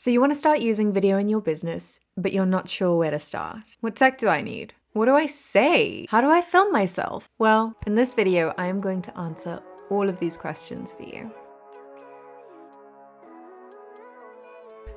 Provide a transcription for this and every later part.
So you want to start using video in your business, but you're not sure where to start. What tech do I need? What do I say? How do I film myself? Well, in this video, I am going to answer all of these questions for you.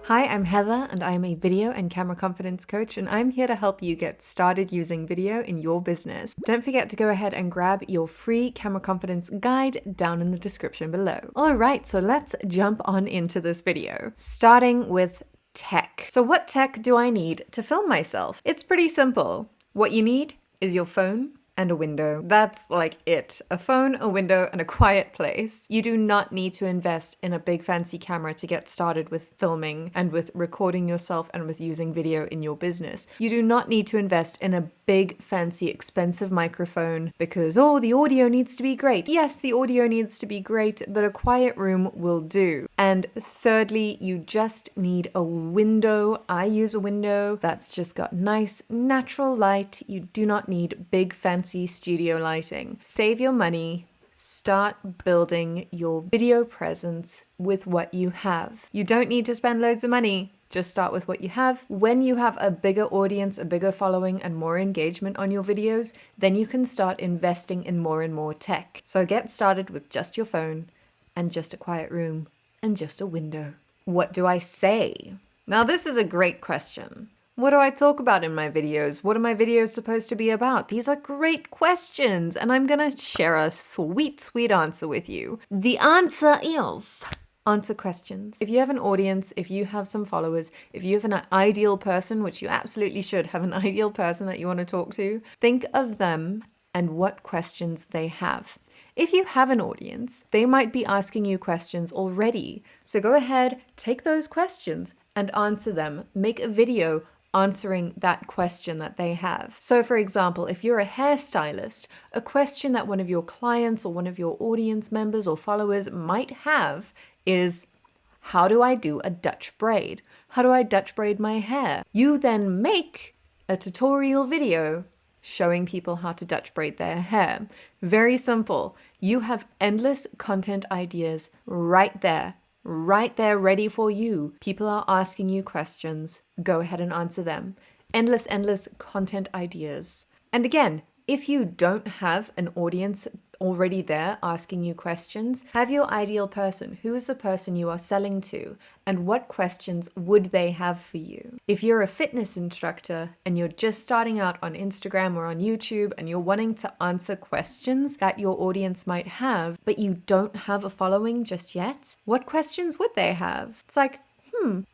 Hi, I'm Heather, and I am a video and camera confidence coach, and I'm here to help you get started using video in your business. Don't forget to go ahead and grab your free camera confidence guide down in the description below. All right, so let's jump on into this video, starting with tech. So what tech do I need to film myself? It's pretty simple. What you need is your phone and a window. That's like it. A phone, a window, and a quiet place. You do not need to invest in a big fancy camera to get started with filming and with recording yourself and with using video in your business. You do not need to invest in a big fancy expensive microphone because, oh, the audio needs to be great. Yes, the audio needs to be great, but a quiet room will do. And thirdly, you just need a window. I use a window that's just got nice natural light. You do not need big fancy studio lighting. Save your money. Start building your video presence with what you have. You don't need to spend loads of money. Just start with what you have. When you have a bigger audience, a bigger following, and more engagement on your videos, then you can start investing in more and more tech. So get started with just your phone and just a quiet room and just a window. What do I say? Now, this is a great question. What do I talk about in my videos? What are my videos supposed to be about? These are great questions, and I'm gonna share a sweet, sweet answer with you. The answer is answer questions. If you have an audience, if you have some followers, if you have an ideal person, which you absolutely should have an ideal person that you want to talk to, think of them and what questions they have. If you have an audience, they might be asking you questions already. So go ahead, take those questions and answer them. Make a video answering that question that they have. So for example, if you're a hairstylist, a question that one of your clients or one of your audience members or followers might have is, how do I do a Dutch braid? How do I Dutch braid my hair? You then make a tutorial video showing people how to Dutch braid their hair. Very simple. You have endless content ideas right there ready for you. People are asking you questions. Go ahead and answer them. Endless content ideas. And again, if you don't have an audience already there asking you questions, have your ideal person. Who is the person you are selling to? And what questions would they have for you? If you're a fitness instructor and you're just starting out on Instagram or on YouTube and you're wanting to answer questions that your audience might have, but you don't have a following just yet, what questions would they have? It's like,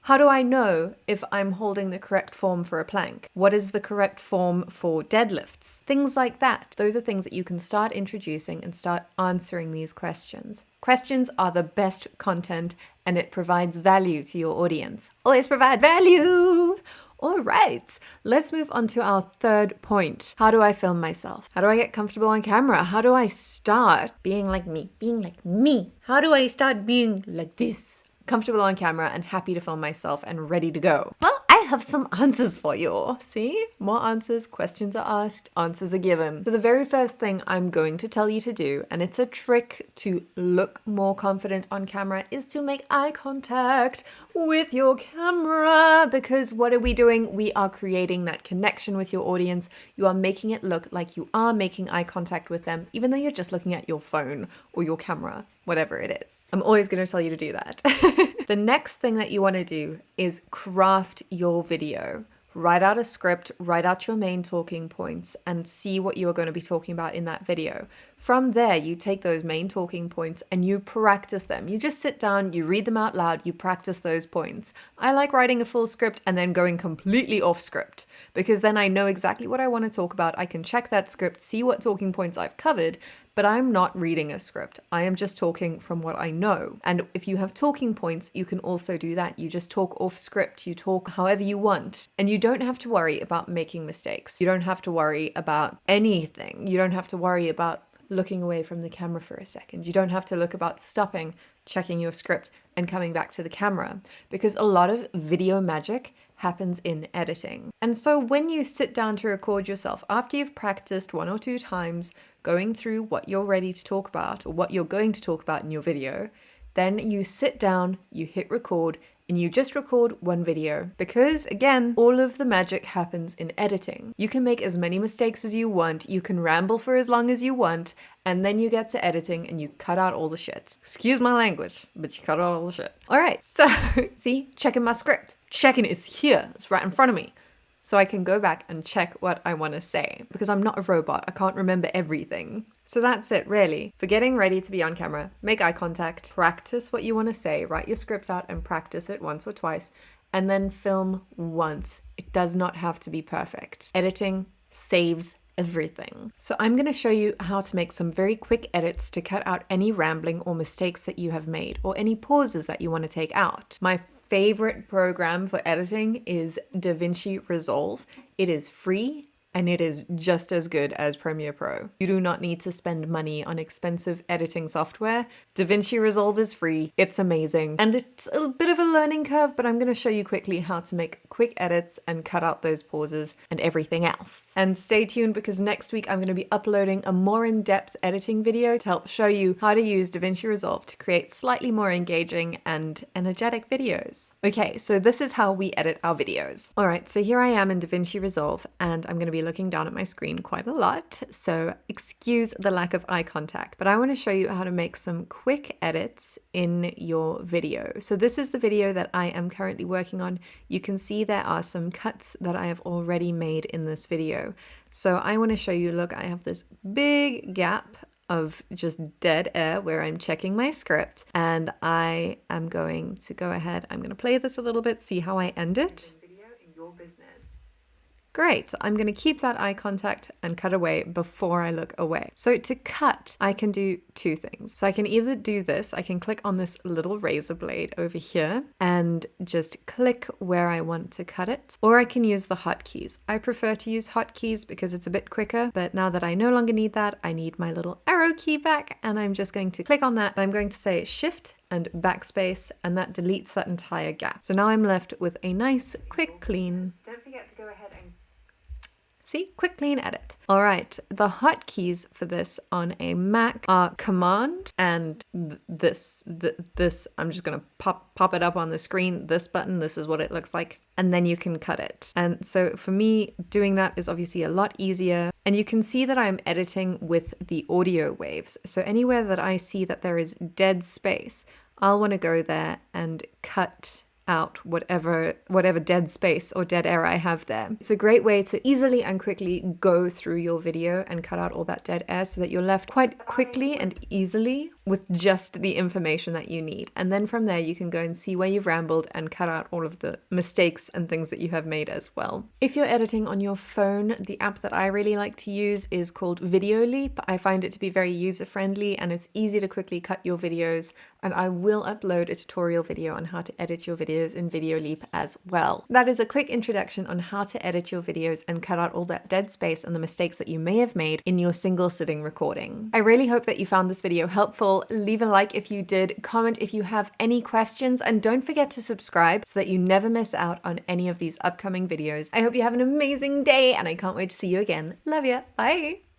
how do I know if I'm holding the correct form for a plank? What is the correct form for deadlifts? Things like that. Those are things that you can start introducing and start answering these questions. Questions are the best content and it provides value to your audience. Always provide value! All right, let's move on to our third point. How do I film myself? How do I get comfortable on camera? How do I start being like me? How do I start being like this? Comfortable on camera and happy to film myself and ready to go. Well, I have some answers for you. See? More answers, questions are asked, answers are given. So the very first thing I'm going to tell you to do, and it's a trick to look more confident on camera, is to make eye contact with your camera. Because what are we doing? We are creating that connection with your audience. You are making it look like you are making eye contact with them, even though you're just looking at your phone or your camera, whatever it is. I'm always going to tell you to do that. The next thing that you want to do is craft your video. Write out a script, write out your main talking points, and see what you are going to be talking about in that video. From there, you take those main talking points and you practice them. You just sit down, you read them out loud, you practice those points. I like writing a full script and then going completely off script because then I know exactly what I want to talk about. I can check that script, see what talking points I've covered, but I'm not reading a script. I am just talking from what I know. And if you have talking points, you can also do that. You just talk off script. You talk however you want. And you don't have to worry about making mistakes. You don't have to worry about anything. You don't have to worry about looking away from the camera for a second. You don't have to look about stopping, checking your script, and coming back to the camera. Because a lot of video magic happens in editing. And so when you sit down to record yourself, after you've practiced 1 or 2 times going through what you're ready to talk about or what you're going to talk about in your video, then you sit down, you hit record, and you just record one video. Because again, all of the magic happens in editing. You can make as many mistakes as you want, you can ramble for as long as you want, and then you get to editing and you cut out all the shit. Excuse my language, but you cut out all the shit. All right, so see, checking my script. Checking is here, it's right in front of me. So I can go back and check what I want to say, because I'm not a robot. I can't remember everything. So that's it, really. For getting ready to be on camera, make eye contact, practice what you want to say, write your script out and practice it once or twice, and then film once. It does not have to be perfect. Editing saves everything. So I'm going to show you how to make some very quick edits to cut out any rambling or mistakes that you have made, or any pauses that you want to take out. My favorite program for editing is DaVinci Resolve. It is free and it is just as good as Premiere Pro. You do not need to spend money on expensive editing software. DaVinci Resolve is free, it's amazing, and it's a bit of a learning curve, but I'm going to show you quickly how to make quick edits and cut out those pauses and everything else. And stay tuned, because next week I'm going to be uploading a more in-depth editing video to help show you how to use DaVinci Resolve to create slightly more engaging and energetic videos. Okay, so this is how we edit our videos. All right, so here I am in DaVinci Resolve, and I'm going to be looking down at my screen quite a lot, so excuse the lack of eye contact, but I want to show you how to make some quick edits in your video. So this is the video that I am currently working on. You can see there are some cuts that I have already made in this video. So I want to show you, look, I have this big gap of just dead air where I'm checking my script, and I am going to go ahead, I'm going to play this a little bit, see how I end it. Video in your business. Great, I'm going to keep that eye contact and cut away before I look away. So to cut, I can do two things. So I can either do this, I can click on this little razor blade over here and just click where I want to cut it, or I can use the hotkeys. I prefer to use hotkeys because it's a bit quicker, but now that I no longer need that, I need my little arrow key back, and I'm just going to click on that. I'm going to say Shift and backspace, and that deletes that entire gap. So now I'm left with a nice, quick, clean. Don't forget to go ahead and see, quick, clean edit. All right, the hotkeys for this on a Mac are Command and this. I'm just gonna pop it up on the screen. This button, this is what it looks like, and then you can cut it. And so for me, doing that is obviously a lot easier. And you can see that I'm editing with the audio waves. So anywhere that I see that there is dead space, I'll want to go there and cut out whatever dead space or dead air I have there. It's a great way to easily and quickly go through your video and cut out all that dead air so that you're left quite quickly and easily with just the information that you need. And then from there you can go and see where you've rambled and cut out all of the mistakes and things that you have made as well. If you're editing on your phone, the app that I really like to use is called Videoleap. I find it to be very user-friendly and it's easy to quickly cut your videos, and I will upload a tutorial video on how to edit your videos in Videoleap as well. That is a quick introduction on how to edit your videos and cut out all that dead space and the mistakes that you may have made in your single sitting recording. I really hope that you found this video helpful. Leave a like if you did, comment if you have any questions, and don't forget to subscribe so that you never miss out on any of these upcoming videos. I hope you have an amazing day, and I can't wait to see you again. Love ya. Bye.